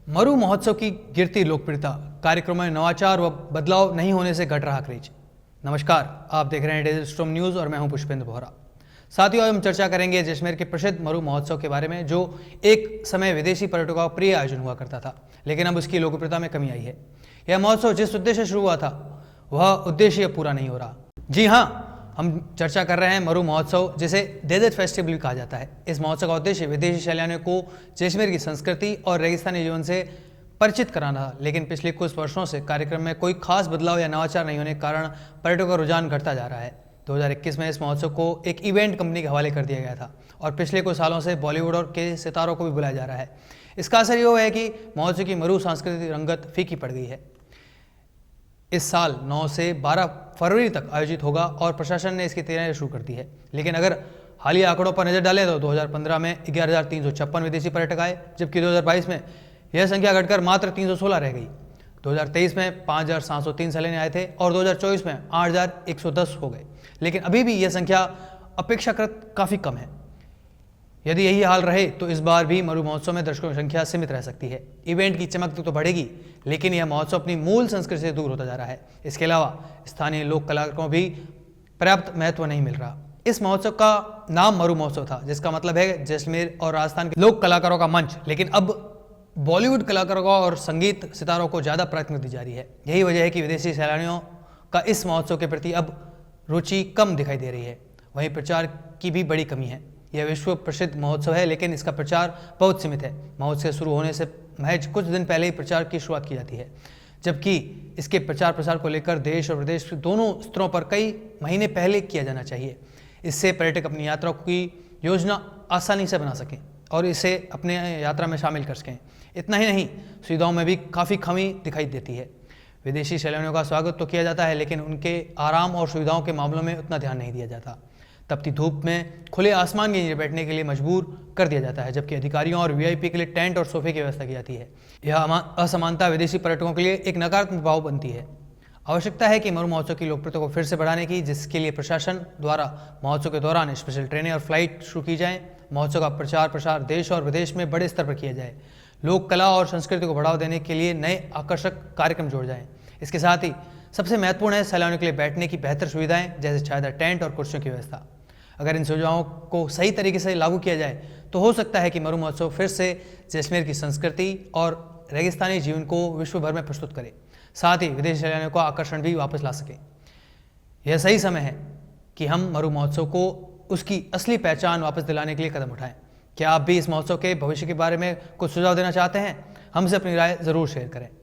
मरु महोत्सव की गिरती लोकप्रियता, कार्यक्रमों में नवाचार व बदलाव नहीं होने से घट रहा क्रेज। नमस्कार, आप देख रहे हैं डेली स्टॉर्म न्यूज़ और मैं हूं पुष्पेंद्र बोहरा। साथियों, आज हम चर्चा करेंगे जैसलमेर के प्रसिद्ध मरु महोत्सव के बारे में, जो एक समय विदेशी पर्यटकों का प्रिय आयोजन हुआ करता था, लेकिन अब उसकी लोकप्रियता में कमी आई है। यह महोत्सव जिस उद्देश्य से शुरू हुआ था, वह उद्देश्य अब पूरा नहीं हो रहा। जी हाँ, हम चर्चा कर रहे हैं मरु महोत्सव, जिसे डेजर्ट फेस्टिवल भी कहा जाता है। इस महोत्सव का उद्देश्य विदेशी सैलानियों को जैसलमेर की संस्कृति और रेगिस्तानी जीवन से परिचित कराना था, लेकिन पिछले कुछ वर्षों से कार्यक्रम में कोई खास बदलाव या नवाचार नहीं होने के कारण पर्यटकों का रुझान घटता जा रहा है। 2021 में इस महोत्सव को एक इवेंट कंपनी के हवाले कर दिया गया था और पिछले कुछ सालों से बॉलीवुड और के सितारों को भी बुलाया जा रहा है। इसका असर यह है कि महोत्सव की मरु सांस्कृतिक रंगत फीकी पड़ गई है। इस साल 9 से 12 फरवरी तक आयोजित होगा और प्रशासन ने इसकी तैयारी शुरू कर दी है। लेकिन अगर हालिया आंकड़ों पर नजर डालें तो 2015 में 11,356 विदेशी पर्यटक आए, जबकि 2022 में यह संख्या घटकर मात्र 316 रह गई। 2023 में 5,703 सैलानी आए थे और 2024 में 8,110 हो गए, लेकिन अभी भी यह संख्या अपेक्षाकृत काफ़ी कम है। यदि यही हाल रहे तो इस बार भी मरु महोत्सव में दर्शकों की संख्या सीमित रह सकती है। इवेंट की चमक तो बढ़ेगी, लेकिन यह महोत्सव अपनी मूल संस्कृति से दूर होता जा रहा है। इसके अलावा स्थानीय लोक कलाकारों को भी पर्याप्त महत्व नहीं मिल रहा। इस महोत्सव का नाम मरु महोत्सव था, जिसका मतलब है जैसलमेर और राजस्थान के लोक कलाकारों का मंच, लेकिन अब बॉलीवुड कलाकारों को और संगीत सितारों को ज़्यादा प्राथमिकता दी जा रही है। यही वजह है कि विदेशी सैलानियों का इस महोत्सव के प्रति अब रुचि कम दिखाई दे रही है। वहीं प्रचार की भी बड़ी कमी है। यह विश्व प्रसिद्ध महोत्सव है, लेकिन इसका प्रचार बहुत सीमित है। महोत्सव शुरू होने से महज कुछ दिन पहले ही प्रचार की शुरुआत की जाती है, जबकि इसके प्रचार प्रसार को लेकर देश और प्रदेश के दोनों स्तरों पर कई महीने पहले किया जाना चाहिए। इससे पर्यटक अपनी यात्रा की योजना आसानी से बना सकें और इसे अपने यात्रा में शामिल कर सकें। इतना ही नहीं, सुविधाओं में भी काफ़ी कमी दिखाई देती है। विदेशी सैलानियों का स्वागत तो किया जाता है, लेकिन उनके आराम और सुविधाओं के मामलों में उतना ध्यान नहीं दिया जाता। तपती धूप में खुले आसमान के नीचे बैठने के लिए मजबूर कर दिया जाता है, जबकि अधिकारियों और वीआईपी के लिए टेंट और सोफे की व्यवस्था की जाती है। यह असमानता विदेशी पर्यटकों के लिए एक नकारात्मक प्रभाव बनती है। आवश्यकता है कि मरु महोत्सव की लोकप्रियता को फिर से बढ़ाने की, जिसके लिए प्रशासन द्वारा महोत्सव के दौरान स्पेशल ट्रेनें और फ्लाइट शुरू की जाएं। महोत्सव का प्रचार प्रसार देश और विदेश में बड़े स्तर पर किया जाए। लोक कला और संस्कृति को बढ़ावा देने के लिए नए आकर्षक कार्यक्रम जोड़ जाएं। इसके साथ ही सबसे महत्वपूर्ण है सैलानियों के लिए बैठने की बेहतर सुविधाएं, जैसे छायादार टेंट और कुर्सियों की व्यवस्था। अगर इन सुझावों को सही तरीके से लागू किया जाए तो हो सकता है कि मरु महोत्सव फिर से जैसलमेर की संस्कृति और रेगिस्तानी जीवन को विश्व भर में प्रस्तुत करे, साथ ही विदेशी सैलानियों का आकर्षण भी वापस ला सके। यह सही समय है कि हम मरु महोत्सव को उसकी असली पहचान वापस दिलाने के लिए कदम उठाएं। क्या आप भी इस महोत्सव के भविष्य के बारे में कुछ सुझाव देना चाहते हैं? हमसे अपनी राय ज़रूर शेयर करें।